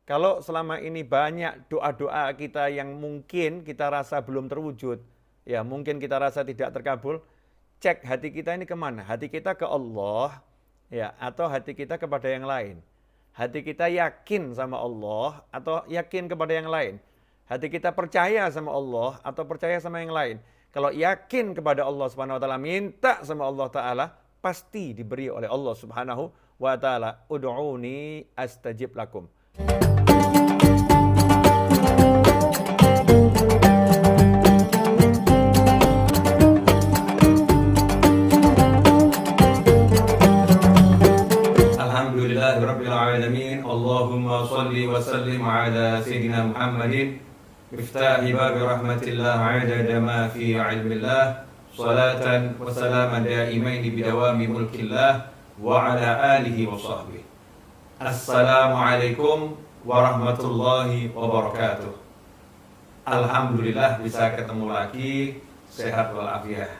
Kalau selama ini banyak doa-doa kita yang mungkin kita rasa belum terwujud, ya mungkin kita rasa tidak terkabul, cek hati kita ini kemana? Hati kita ke Allah, ya atau hati kita kepada yang lain? Hati kita yakin sama Allah atau yakin kepada yang lain? Hati kita percaya sama Allah atau percaya sama yang lain? Kalau yakin kepada Allah Subhanahu wa taala, minta sama Allah taala, pasti diberi oleh Allah Subhanahu wa taala. Ud'uni astajib lakum. Alhamdulillahirabbil alamin. Allahumma shalli wa sallim ala sayyidina Muhammadin miftahi babi rahmatillah adada ma fi ilmillah salatan wa salaman daimaini bidawami mulkillah wa ala alihi wa sahbihi. Assalamualaikum warahmatullahi wabarakatuh. Alhamdulillah bisa ketemu lagi, sehat walafiat.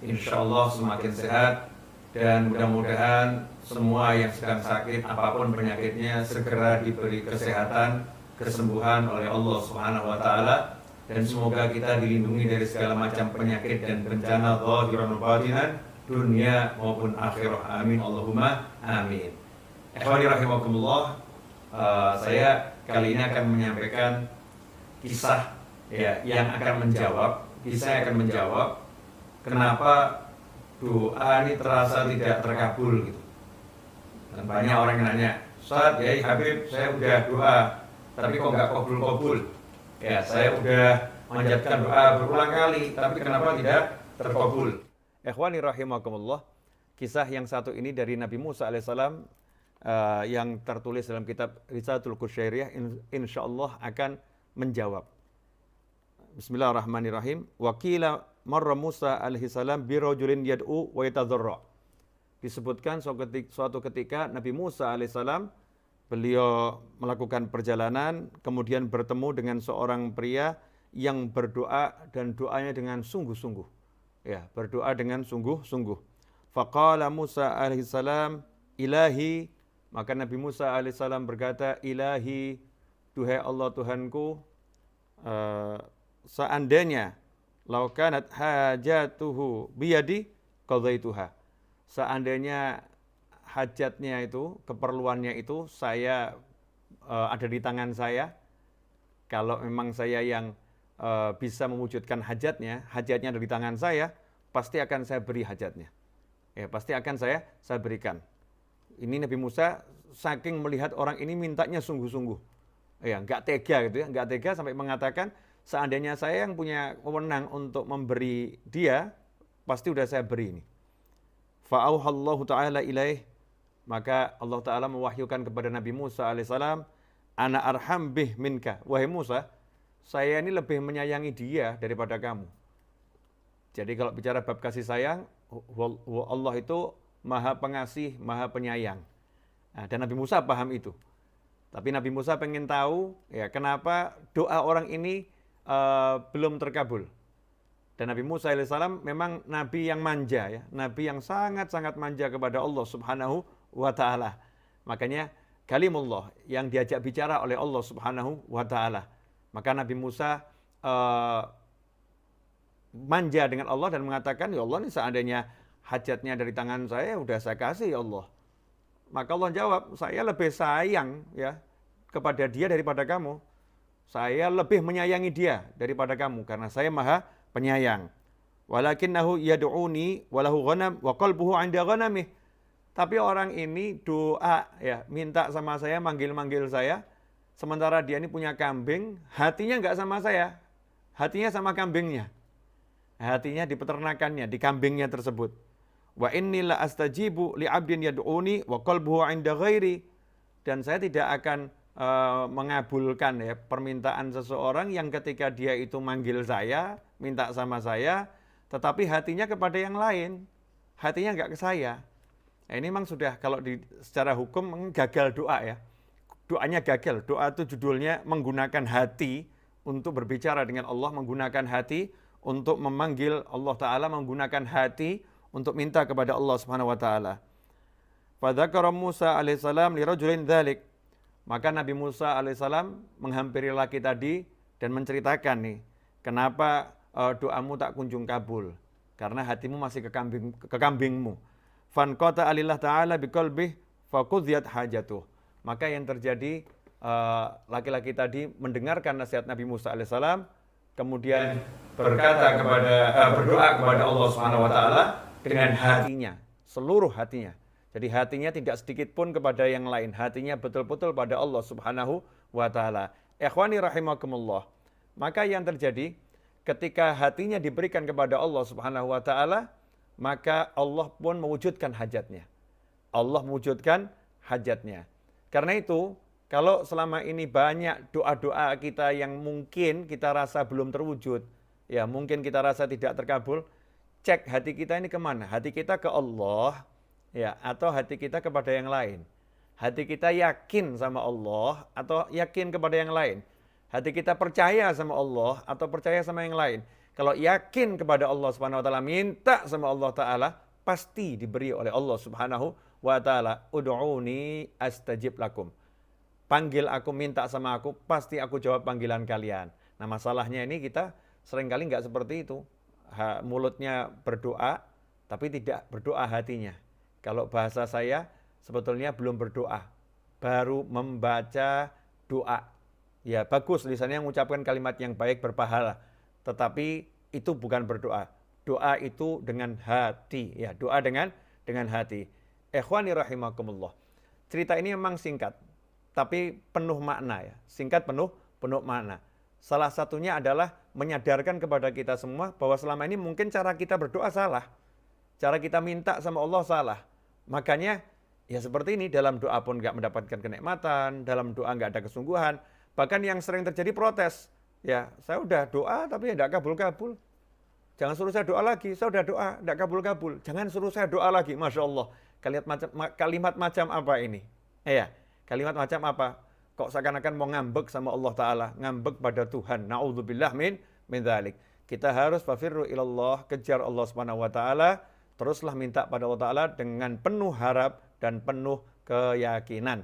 Insyaallah semakin sehat dan mudah-mudahan semua yang sedang sakit apapun penyakitnya segera diberi kesehatan, kesembuhan oleh Allah Subhanahu wa taala, dan semoga kita dilindungi dari segala macam penyakit dan bencana zahiran wa batinan, dunia maupun akhirah. Amin Allahumma amin. Ikhwani rahimakumullah, saya kali ini akan menyampaikan kisah ya yang akan menjawab kenapa doa ini terasa tidak terkabul gitu. Dan banyak orang yang nanya, Ustaz, Yai Habib, saya udah doa, tapi kok nggak kabul-kabul? Ya, saya udah menjadikan doa berulang kali, tapi kenapa tidak terkabul? Ikhwani rahimakumullah, kisah yang satu ini dari Nabi Musa alaihissalam yang tertulis dalam kitab Risalatul Qusyairiyah, insyaallah akan menjawab. Bismillahirrahmanirrahim. Wa qila marra Musa alaihissalam bi rajulin yad'u wa yatadharra. Disebutkan suatu ketika Nabi Musa alaihissalam beliau melakukan perjalanan, kemudian bertemu dengan seorang pria yang berdoa dan doanya dengan sungguh-sungguh. Ya, berdoa dengan sungguh-sungguh. Faqala Musa alaihissalam, Ilahi, maka Nabi Musa alaihissalam berkata, Ilahi, duhai Allah Tuhanku, seandainya laukanat hajatuhu biyadi qadaituha. Seandainya hajatnya itu, keperluannya itu saya ada di tangan saya, kalau memang saya yang bisa mewujudkan hajatnya ada di tangan saya, pasti akan saya beri hajatnya. Ya, pasti akan saya berikan. Ini Nabi Musa saking melihat orang ini mintanya sungguh-sungguh. Ya, enggak tega gitu ya, enggak tega sampai mengatakan seandainya saya yang punya wewenang untuk memberi dia, pasti udah saya beri ini. Fa'auhallahu ta'ala ilaih, maka Allah Ta'ala mewahyukan kepada Nabi Musa alaihissalam, ana arham bih minka, wahai Musa, saya ini lebih menyayangi dia daripada kamu. Jadi kalau bicara bab kasih sayang, Allah itu maha pengasih, maha penyayang. Nah, dan Nabi Musa paham itu. Tapi Nabi Musa pengen tahu ya kenapa doa orang ini belum terkabul. Dan Nabi Musa alaihissalam memang nabi yang manja ya, nabi yang sangat-sangat manja kepada Allah Subhanahu wa taala. Makanya kalimullah yang diajak bicara oleh Allah Subhanahu wa taala. Maka Nabi Musa manja dengan Allah dan mengatakan, ya Allah, ini seandainya hajatnya dari tangan saya, udah saya kasih ya Allah. Maka Allah jawab, saya lebih sayang ya kepada dia daripada kamu. Saya lebih menyayangi dia daripada kamu karena saya maha penyayang. Walakinnahu yad'uni walahu ghanam wa qalbuhu 'inda ghanamih. Tapi orang ini doa ya, minta sama saya, manggil-manggil saya, sementara dia ini punya kambing, hatinya enggak sama saya. Hatinya sama kambingnya. Hatinya di peternakannya, di kambingnya tersebut. Wa inni la astajibu li 'abdin yad'uni wa qalbuhu 'inda ghairi. Dan saya tidak akan mengabulkan ya permintaan seseorang yang ketika dia itu manggil saya, minta sama saya, tetapi hatinya kepada yang lain, hatinya enggak ke saya. Nah, ini memang sudah kalau secara hukum gagal doa ya. Doanya gagal. Doa itu judulnya menggunakan hati untuk berbicara dengan Allah, menggunakan hati untuk memanggil Allah Ta'ala, menggunakan hati untuk minta kepada Allah Subhanahu Wa Ta'ala. Fadzakara Musa alaihissalam li rajulin dzalik. Maka Nabi Musa alaihissalam menghampiri laki tadi dan menceritakan nih, kenapa doamu tak kunjung kabul? Karena hatimu masih ke kambingmu. Fanqata alillah ta'ala biqalbih faqudhiyat hajatuh. Maka yang terjadi, laki-laki tadi mendengarkan nasihat Nabi Musa alaihissalam, kemudian berdoa kepada Allah Subhanahu wa taala dengan hatinya, seluruh hatinya. Jadi hatinya tidak sedikit pun kepada yang lain, hatinya betul-betul pada Allah Subhanahu wa taala. Ikhwani rahimakumullah. Maka yang terjadi ketika hatinya diberikan kepada Allah Subhanahu wa taala, maka Allah pun mewujudkan hajatnya. Allah mewujudkan hajatnya. Karena itu, kalau selama ini banyak doa-doa kita yang mungkin kita rasa belum terwujud, ya mungkin kita rasa tidak terkabul, cek hati kita ini kemana? Hati kita ke Allah, ya, atau hati kita kepada yang lain? Hati kita yakin sama Allah atau yakin kepada yang lain? Hati kita percaya sama Allah atau percaya sama yang lain? Kalau yakin kepada Allah Subhanahu wa taala, minta sama Allah taala, pasti diberi oleh Allah Subhanahu wa taala. Ud'uni astajib lakum. Panggil aku, minta sama aku, pasti aku jawab panggilan kalian. Nah, masalahnya ini kita seringkali nggak seperti itu. Mulutnya berdoa, tapi tidak berdoa hatinya. Kalau bahasa saya, sebetulnya belum berdoa, baru membaca doa. Ya bagus, lisannya mengucapkan kalimat yang baik, berpahala. Tetapi itu bukan berdoa. Doa itu dengan hati. Ya, doa dengan hati. Ikhwani rahimakumullah. Cerita ini memang singkat, tapi penuh makna ya. Singkat penuh makna. Salah satunya adalah menyadarkan kepada kita semua bahwa selama ini mungkin cara kita berdoa salah. Cara kita minta sama Allah salah. Makanya ya seperti ini, dalam doa pun nggak mendapatkan kenikmatan, dalam doa nggak ada kesungguhan. Bahkan yang sering terjadi protes. Ya, saya udah doa tapi nggak kabul-kabul. Jangan suruh saya doa lagi, saya udah doa, nggak kabul-kabul. Jangan suruh saya doa lagi, Masya Allah. Kalimat macam apa ini? Ya, kalimat macam apa? Kok seakan-akan mau ngambek sama Allah Ta'ala, ngambek pada Tuhan. Na'udzubillah min dzalik. Kita harus fafirru ilallah, kejar Allah Subhanahu wa taala, teruslah minta pada Allah Ta'ala dengan penuh harap dan penuh keyakinan.